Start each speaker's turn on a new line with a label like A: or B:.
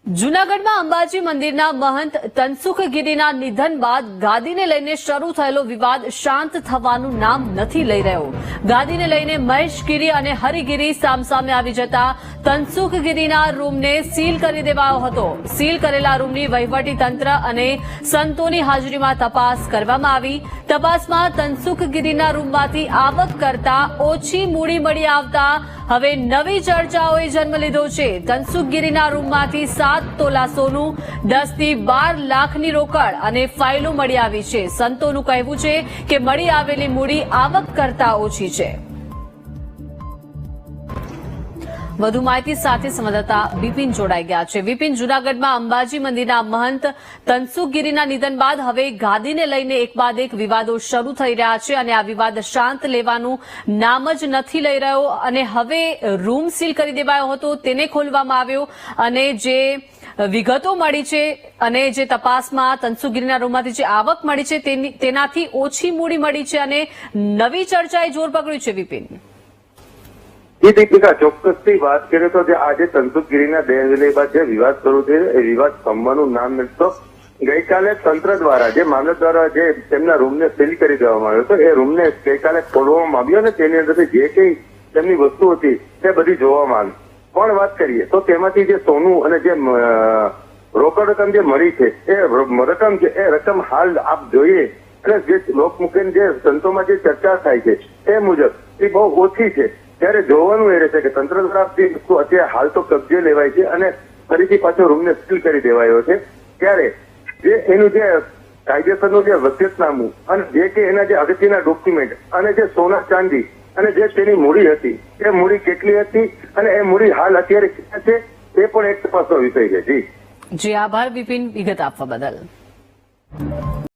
A: જૂનાગઢમાં અંબાજી મંદિરના મહંત તનસુખગીરીના નિધન બાદ ગાદીને લઈને શરૂ થયેલો વિવાદ શાંત થવાનું નામ નથી લઈ રહ્યો। ગાદીને લઈને મહેશગીરી અને હરિગીરી સામસામે આવી જતા તનસુખગીરીના રૂમને સીલ કરી દેવાયો હતો। સીલ કરેલા રૂમની વહીવટી તંત્ર અને સંતોની હાજરીમાં તપાસ કરવામાં આવી। તપાસમાં તનસુખગીરીના રૂમમાંથી આવક કરતા ઓછી મૂડી મળી આવતા હવે નવી ચર્ચાઓએ જન્મ લીધો છે। તનસુખગીરીના રૂમમાંથી 7 તોલા સોનું, 10 થી 12 લાખની રોકડ અને ફાઇલો મળી આવી છે। સંતોનું કહેવું છે કે મળી આવેલી મૂડી આવક કરતા ઓછી છે। વધુ માહિતી સાથે સંવાદદાતા બિપિન જોડાઈ ગયા છે। બિપિન, જૂનાગઢમાં અંબાજી મંદિરના મહંત તનસુખગીરીના નિધન બાદ હવે ગાદીને લઈને એક બાદ એક વિવાદો શરૂ થઈ રહ્યા છે અને આ વિવાદ શાંત લેવાનું નામ જ નથી લઈ રહ્યો અને હવે રૂમ સીલ કરી દેવાયો હતો તેને ખોલવામાં આવ્યો અને જે વિગતો મળી છે અને જે તપાસમાં તનસુખગીરીના રૂમમાંથી જે આવક મળી છે તેનાથી ઓછી મૂડી મળી છે અને નવી ચર્ચાએ જોર પકડ્યું છે। બિપિન,
B: દીપિકા, ચોક્કસથી વાત કરીએ તો જે આજે તનસુખગીરીના દેહ બાદ જે વિવાદ શરૂ થયો એ વિવાદ થમવાનું નામ નથી। તો ગઈકાલે તંત્ર દ્વારા જે મામલત દ્વારા જે તેમના રૂમને સીલ કરી દેવામાં આવ્યો હતો એ રૂમને ગઈકાલે ખોલવામાં આવ્યો અને તેની અંદરથી જે કઈ તેમની વસ્તુ હતી તે બધી જોવામાં આવી। પણ વાત કરીએ તો તેમાંથી જે સોનું અને જે રોકડ રકમ જે મળી છે એ રકમ છે એ રકમ હાલ આપ જોઈએ અને જે લોકમુખી જે સંતોમાં જે ચર્ચા થાય છે એ મુજબ એ બહુ ઓછી છે। ત્યારે જોવાનું એ રહેશે કે તંત્ર દ્વારા જે વસ્તુ અત્યારે હાલ તો કબજે લેવાય છે અને ફરીથી પાછો રૂમને સીલ કરી દેવાયો છે ત્યારે જે એનું જે કાયદેસરનું જે વસિયતનામું અને જે કે એના જે અગત્યના ડોક્યુમેન્ટ અને જે સોના ચાંદી અને જે તેની મૂડી હતી એ મૂડી કેટલી હતી અને એ મૂડી હાલ અત્યારે ક્યાં છે તે પણ એક તપાસનો વિષય છે।
A: જી આભાર બિપિન, વિગત આપવા બદલ।